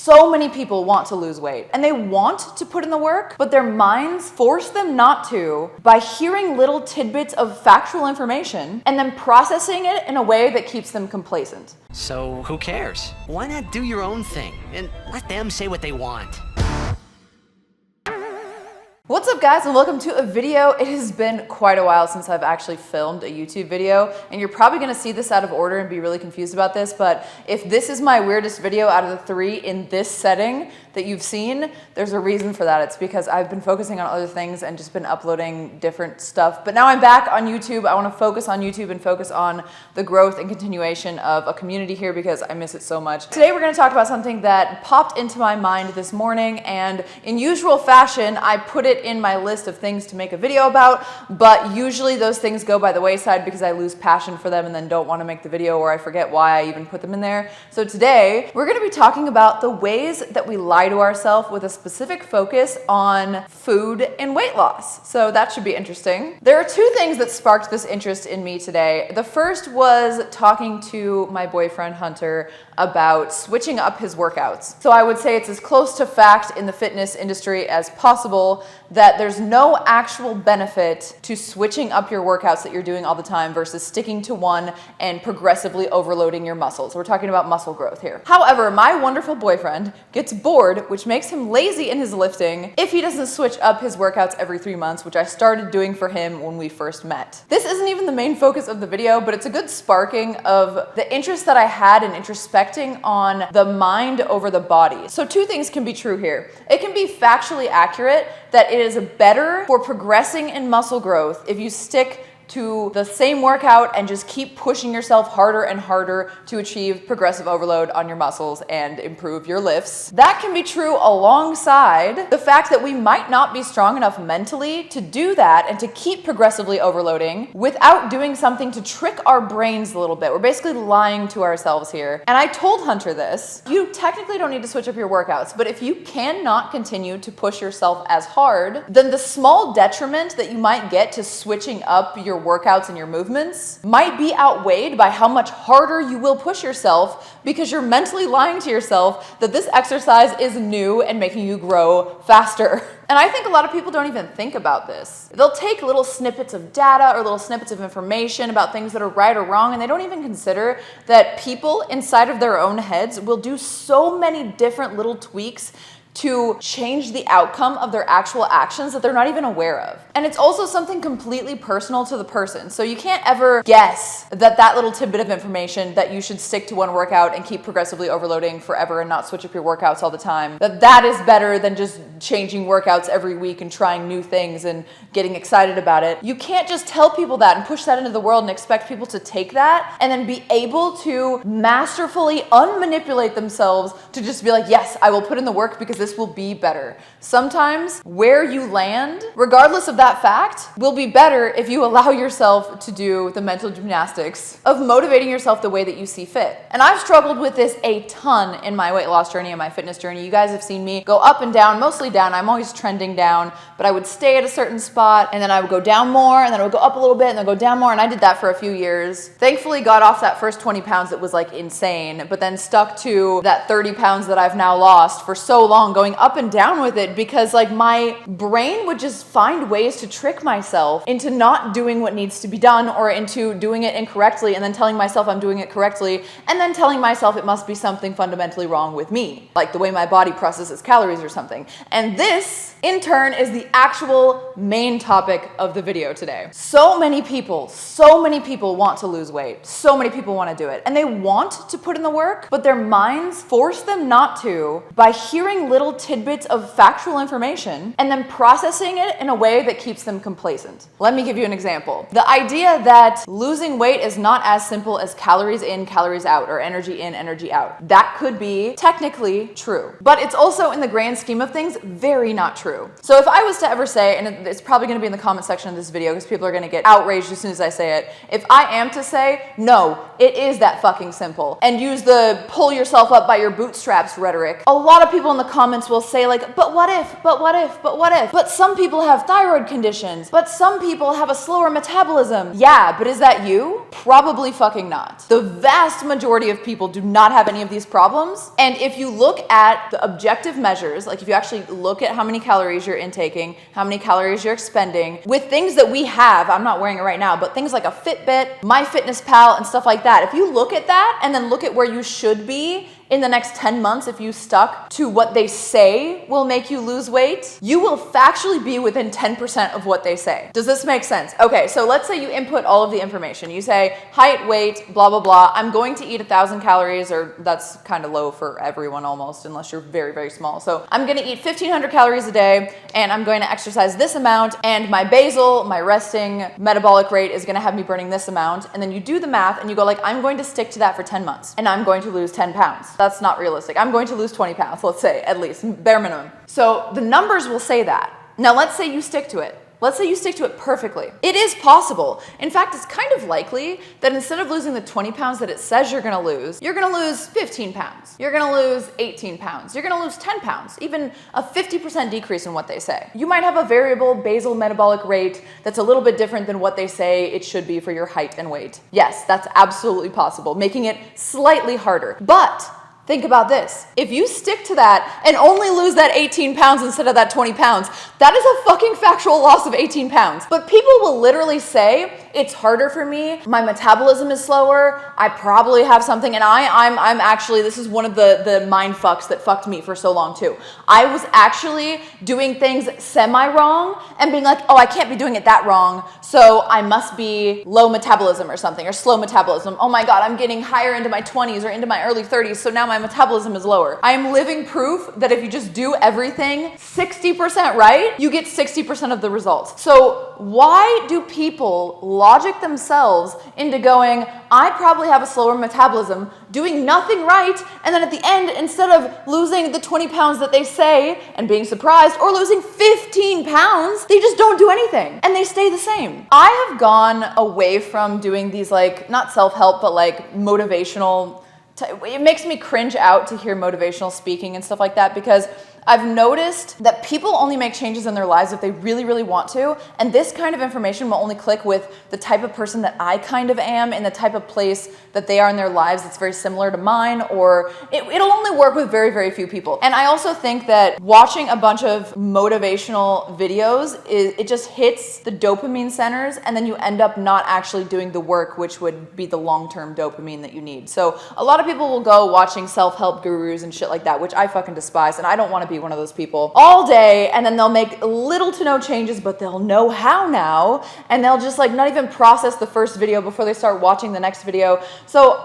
So many people want to lose weight and they want to put in the work, but their minds force them not to by hearing little tidbits of factual information and then processing it in a way that keeps them complacent. So who cares? Why not do your own thing and let them say what they want? What's up guys, and welcome to a video. It has been quite a while since I've actually filmed a YouTube video, and you're probably gonna see this out of order and be really confused about this, but if this is my weirdest video out of the three in this setting that you've seen, there's a reason for that. It's because I've been focusing on other things and just been uploading different stuff. But now I'm back on YouTube. I wanna focus on YouTube and focus on the growth and continuation of a community here because I miss it so much. Today we're gonna talk about something that popped into my mind this morning, and in usual fashion, I put it in my list of things to make a video about, but usually those things go by the wayside because I lose passion for them and then don't want to make the video, or I forget why I even put them in there. So today we're going to be talking about the ways that we lie to ourselves with a specific focus on food and weight loss. So that should be interesting. There are two things that sparked this interest in me today. The first was talking to my boyfriend Hunter about switching up his workouts. So I would say it's as close to fact in the fitness industry as possible that there's no actual benefit to switching up your workouts that you're doing all the time versus sticking to one and progressively overloading your muscles. We're talking about muscle growth here. However, my wonderful boyfriend gets bored, which makes him lazy in his lifting, if he doesn't switch up his workouts every 3 months, which I started doing for him when we first met. This isn't even the main focus of the video, but it's a good sparking of the interest that I had in introspecting on the mind over the body. So two things can be true here. It can be factually accurate that it is better for progressing in muscle growth if you stick to the same workout and just keep pushing yourself harder and harder to achieve progressive overload on your muscles and improve your lifts. That can be true alongside the fact that we might not be strong enough mentally to do that and to keep progressively overloading without doing something to trick our brains a little bit. We're basically lying to ourselves here. And I told Hunter this. You technically don't need to switch up your workouts, but if you cannot continue to push yourself as hard, then the small detriment that you might get to switching up your workouts and your movements might be outweighed by how much harder you will push yourself because you're mentally lying to yourself that this exercise is new and making you grow faster. And I think a lot of people don't even think about this. They'll take little snippets of data or little snippets of information about things that are right or wrong, and they don't even consider that people inside of their own heads will do so many different little tweaks to change the outcome of their actual actions that they're not even aware of. And it's also something completely personal to the person. So you can't ever guess that little tidbit of information that you should stick to one workout and keep progressively overloading forever and not switch up your workouts all the time, that is better than just changing workouts every week and trying new things and getting excited about it. You can't just tell people that and push that into the world and expect people to take that and then be able to masterfully unmanipulate themselves to just be like, yes, I will put in the work because this will be better. Sometimes where you land, regardless of that fact, will be better if you allow yourself to do the mental gymnastics of motivating yourself the way that you see fit. And I've struggled with this a ton in my weight loss journey and my fitness journey. You guys have seen me go up and down, mostly down. I'm always trending down, but I would stay at a certain spot and then I would go down more and then I would go up a little bit and then go down more, and I did that for a few years. Thankfully got off that first 20 pounds that was like insane, but then stuck to that 30 pounds that I've now lost for so long, going up and down with it because like my brain would just find ways to trick myself into not doing what needs to be done or into doing it incorrectly and then telling myself I'm doing it correctly and then telling myself it must be something fundamentally wrong with me, like the way my body processes calories or something. And this in turn is the actual main topic of the video today. So many people want to lose weight. So many people want to do it and they want to put in the work, but their minds force them not to by hearing little tidbits of factual information and then processing it in a way that keeps them complacent. Let me give you an example. The idea that losing weight is not as simple as calories in, calories out, or energy in, energy out. That could be technically true, but it's also in the grand scheme of things very not true. So if I was to ever say, and it's probably going to be in the comment section of this video because people are going to get outraged as soon as I say it, if I am to say, no, it is that fucking simple, and use the pull yourself up by your bootstraps rhetoric, a lot of people in the comments comments will say like, but what if, but what if, but what if? But some people have thyroid conditions, but some people have a slower metabolism. Yeah, but is that you? Probably fucking not. The vast majority of people do not have any of these problems. And if you look at the objective measures, like if you actually look at how many calories you're intaking, how many calories you're expending, with things that we have, I'm not wearing it right now, but things like a Fitbit, MyFitnessPal, and stuff like that, if you look at that and then look at where you should be in the next 10 months, if you stuck to what they say will make you lose weight, you will factually be within 10% of what they say. Does this make sense? Okay, so let's say you input all of the information. You say height, weight, blah, blah, blah. I'm going to eat 1,000 calories, or that's kind of low for everyone almost, unless you're very, very small. So I'm gonna eat 1,500 calories a day, and I'm going to exercise this amount, and my basal, my resting metabolic rate is gonna have me burning this amount. And then you do the math and you go like, I'm going to stick to that for 10 months, and I'm going to lose 10 pounds. That's not realistic. I'm going to lose 20 pounds, let's say, at least, bare minimum. So the numbers will say that. Now let's say you stick to it. Let's say you stick to it perfectly. It is possible. In fact, it's kind of likely that instead of losing the 20 pounds that it says you're gonna lose 15 pounds. You're gonna lose 18 pounds. You're gonna lose 10 pounds, even a 50% decrease in what they say. You might have a variable basal metabolic rate that's a little bit different than what they say it should be for your height and weight. Yes, that's absolutely possible, making it slightly harder. But think about this. If you stick to that and only lose that 18 pounds instead of that 20 pounds, that is a fucking factual loss of 18 pounds. But people will literally say, it's harder for me, my metabolism is slower, I probably have something, and I'm actually, this is one of the mind fucks that fucked me for so long too. I was actually doing things semi-wrong and being like, oh, I can't be doing it that wrong, so I must be low metabolism or something, or slow metabolism. Oh my God, I'm getting higher into my 20s or into my early 30s, so now my metabolism is lower. I am living proof that if you just do everything 60% right, you get 60% of the results. So why do people logic themselves into going, I probably have a slower metabolism, doing nothing right, and then at the end, instead of losing the 20 pounds that they say and being surprised, or losing 15 pounds, they just don't do anything and they stay the same. I have gone away from doing these like, not self-help, but like motivational. It makes me cringe out to hear motivational speaking and stuff like that, because I've noticed that people only make changes in their lives if they really, really want to, and this kind of information will only click with the type of person that I kind of am and the type of place that they are in their lives that's very similar to mine, or it'll only work with very, very few people. And I also think that watching a bunch of motivational videos, it just hits the dopamine centers, and then you end up not actually doing the work, which would be the long-term dopamine that you need. So a lot of people will go watching self-help gurus and shit like that, which I fucking despise, and I don't want to be one of those people all day, and then they'll make little to no changes, but they'll know how now, and they'll just like not even process the first video before they start watching the next video. So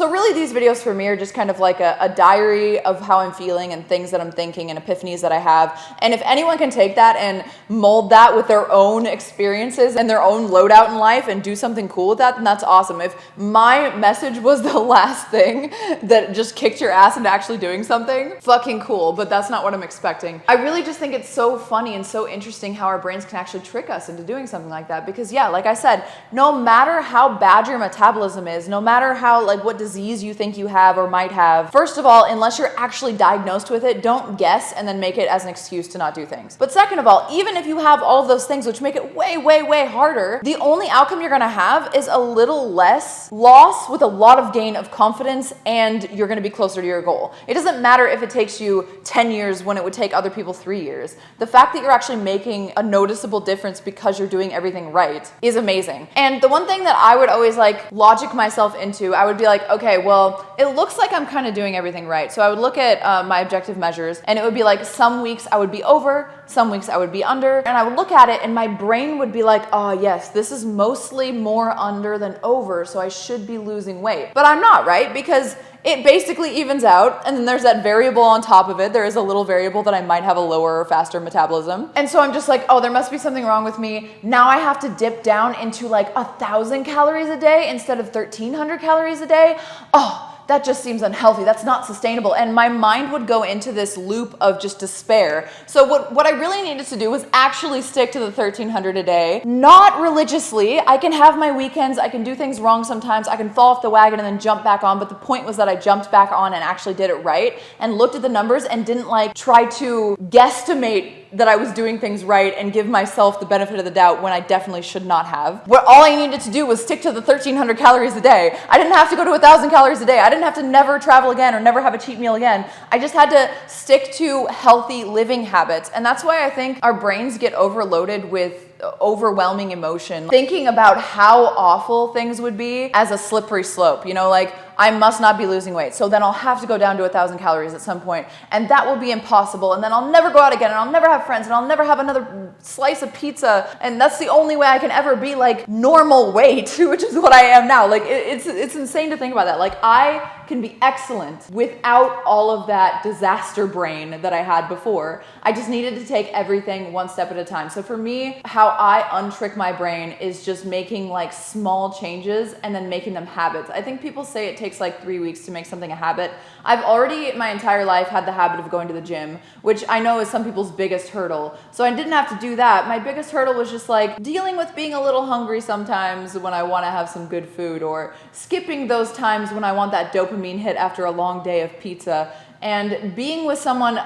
really these videos for me are just kind of like a diary of how I'm feeling and things that I'm thinking and epiphanies that I have. And if anyone can take that and mold that with their own experiences and their own loadout in life and do something cool with that, then that's awesome. If my message was the last thing that just kicked your ass into actually doing something, fucking cool, but that's not what I'm expecting. I really just think it's so funny and so interesting how our brains can actually trick us into doing something like that, because yeah, like I said, no matter how bad your metabolism is, no matter how like what disease you think you have or might have, first of all, unless you're actually diagnosed with it, don't guess and then make it as an excuse to not do things. But second of all, even if you have all of those things, which make it way, way, way harder, the only outcome you're gonna have is a little less loss with a lot of gain of confidence, and you're gonna be closer to your goal. It doesn't matter if it takes you 10 years when it would take other people 3 years. The fact that you're actually making a noticeable difference because you're doing everything right is amazing. And the one thing that I would always like logic myself into, I would be like, okay, well, it looks like I'm kind of doing everything right. So I would look at my objective measures, and it would be like some weeks I would be over, some weeks I would be under, and I would look at it and my brain would be like, oh yes, this is mostly more under than over, so I should be losing weight. But I'm not, right? Because it basically evens out, and then there's that variable on top of it. There is a little variable that I might have a lower or faster metabolism. And so I'm just like, oh, there must be something wrong with me. Now I have to dip down into like 1,000 calories a day instead of 1,300 calories a day. Oh, that just seems unhealthy. That's not sustainable. And my mind would go into this loop of just despair. So what I really needed to do was actually stick to the 1,300 a day, not religiously. I can have my weekends, I can do things wrong sometimes, I can fall off the wagon and then jump back on, but the point was that I jumped back on and actually did it right and looked at the numbers and didn't like try to guesstimate that I was doing things right and give myself the benefit of the doubt when I definitely should not have. What all I needed to do was stick to the 1,300 calories a day. I didn't have to go to 1,000 calories a day. I didn't have to never travel again or never have a cheat meal again. I just had to stick to healthy living habits. And that's why I think our brains get overloaded with overwhelming emotion, thinking about how awful things would be as a slippery slope. You know, like, I must not be losing weight, so then I'll have to go down to 1,000 calories at some point, and that will be impossible, and then I'll never go out again, and I'll never have friends, and I'll never have another slice of pizza, and that's the only way I can ever be like normal weight, which is what I am now. Like, it's insane to think about that. Like, I can be excellent without all of that disaster brain that I had before. I just needed to take everything one step at a time. So for me, how I untrick my brain is just making like small changes and then making them habits. I think people say it takes like 3 weeks to make something a habit. I've already my entire life had the habit of going to the gym, which I know is some people's biggest hurdle. So I didn't have to do that. My biggest hurdle was just like dealing with being a little hungry sometimes when I want to have some good food, or skipping those times when I want that dopamine hit after a long day of pizza. And being with someone,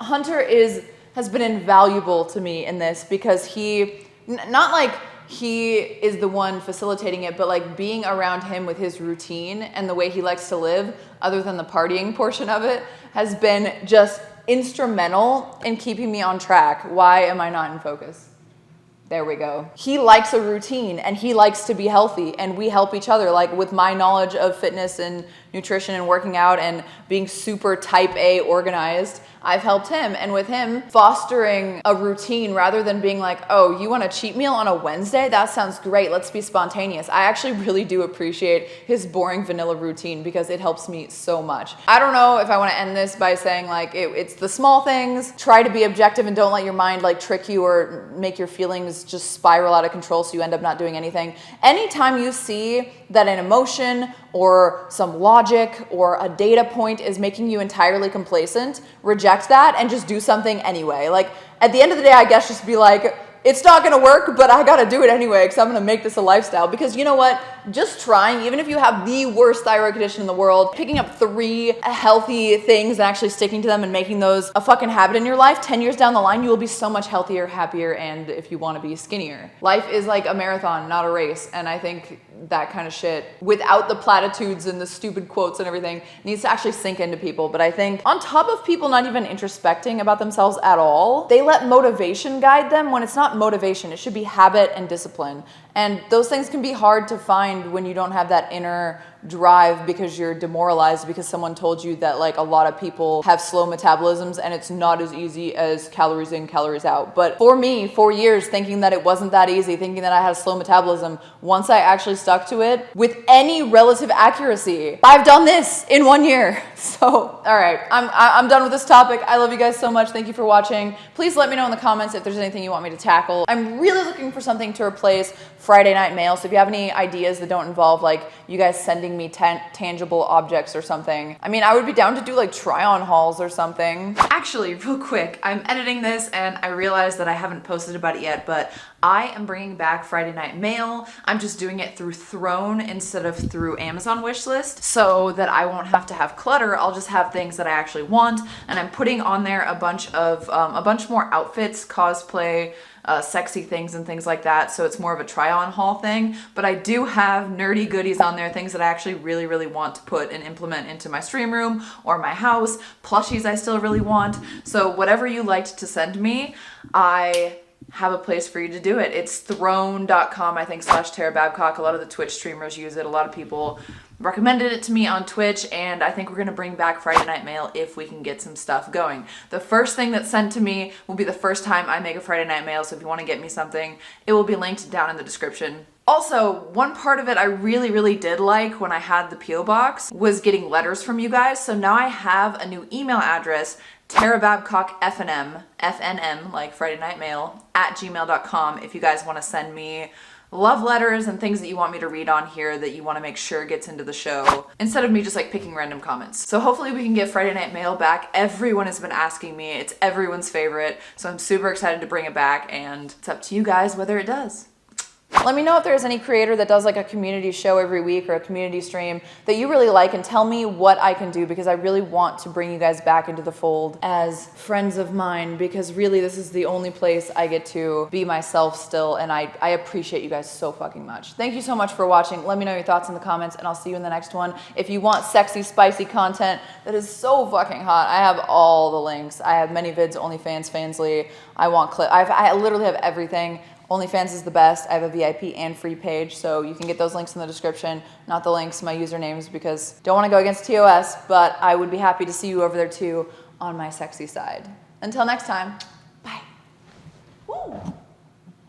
Hunter has been invaluable to me in this, because he, not like he is the one facilitating it, but like being around him with his routine and the way he likes to live, other than the partying portion of it, has been just instrumental in keeping me on track. Why am I not in focus? There we go. He likes a routine and he likes to be healthy, and we help each other. Like, with my knowledge of fitness and nutrition and working out and being super type A organized, I've helped him. And with him fostering a routine rather than being like, oh, you want a cheat meal on a Wednesday? That sounds great. Let's be spontaneous. I actually really do appreciate his boring vanilla routine, because it helps me so much. I don't know if I want to end this by saying like it's the small things. Try to be objective and don't let your mind like trick you or make your feelings just spiral out of control so you end up not doing anything. Anytime you see that an emotion or some logic or a data point is making you entirely complacent, reject that and just do something anyway. Like, at the end of the day, I guess just be like, it's not gonna work, but I gotta do it anyway because I'm gonna make this a lifestyle. Because you know what? Just trying, even if you have the worst thyroid condition in the world, picking up 3 healthy things and actually sticking to them and making those a fucking habit in your life, 10 years down the line, you will be so much healthier, happier, and if you wanna be skinnier. Life is like a marathon, not a race. And I think that kind of shit, without the platitudes and the stupid quotes and everything, needs to actually sink into people. But I think on top of people not even introspecting about themselves at all, they let motivation guide them when it's not motivation. It should be habit and discipline. And those things can be hard to find when you don't have that inner drive, because you're demoralized because someone told you that like a lot of people have slow metabolisms and it's not as easy as calories in, calories out. But for me, 4 years thinking that it wasn't that easy, thinking that I had a slow metabolism, once I actually stuck to it with any relative accuracy, I've done this in 1 year. So, all right, I'm done with this topic. I love you guys so much. Thank you for watching. Please let me know in the comments if there's anything you want me to tackle. I'm really looking for something to replace Friday night mail. So if you have any ideas that don't involve like you guys sending me tangible objects or something, I mean, I would be down to do like try-on hauls or something. Actually, real quick, I'm editing this and I realized that I haven't posted about it yet, but I am bringing back Friday night mail. I'm just doing it through Throne instead of through Amazon wishlist, so that I won't have to have clutter. I'll just have things that I actually want, and I'm putting on there a bunch more outfits, cosplay, sexy things and things like that, so it's more of a try-on haul thing. But I do have nerdy goodies on there, things that I actually really, really want to put and implement into my stream room or my house, plushies I still really want. So whatever you liked to send me, I have a place for you to do it. It's throne.com, I think, /Tara Babcock. A lot of the Twitch streamers use it. A lot of people recommended it to me on Twitch, and I think we're gonna bring back Friday night mail if we can get some stuff going. The first thing that's sent to me will be the first time I make a Friday night mail, so if you wanna get me something, it will be linked down in the description. Also, one part of it I really, really did like when I had the P.O. box was getting letters from you guys. So now I have a new email address, Tara Babcock FNM, like Friday Night Mail, @gmail.com if you guys want to send me love letters and things that you want me to read on here that you want to make sure gets into the show, instead of me just like picking random comments. So hopefully we can get Friday Night Mail back. Everyone has been asking me. It's everyone's favorite. So I'm super excited to bring it back, and it's up to you guys whether it does. Let me know if there's any creator that does like a community show every week or a community stream that you really like, and tell me what I can do, because I really want to bring you guys back into the fold as friends of mine, because really this is the only place I get to be myself still, and I appreciate you guys so fucking much. Thank you so much for watching. Let me know your thoughts in the comments, and I'll see you in the next one. If you want sexy, spicy content that is so fucking hot, I have all the links. I have many vids, OnlyFans, Fansly. I want clip. I literally have everything. OnlyFans is the best. I have a VIP and free page, so you can get those links in the description, not the links, my usernames, because don't want to go against TOS, but I would be happy to see you over there too on my sexy side. Until next time.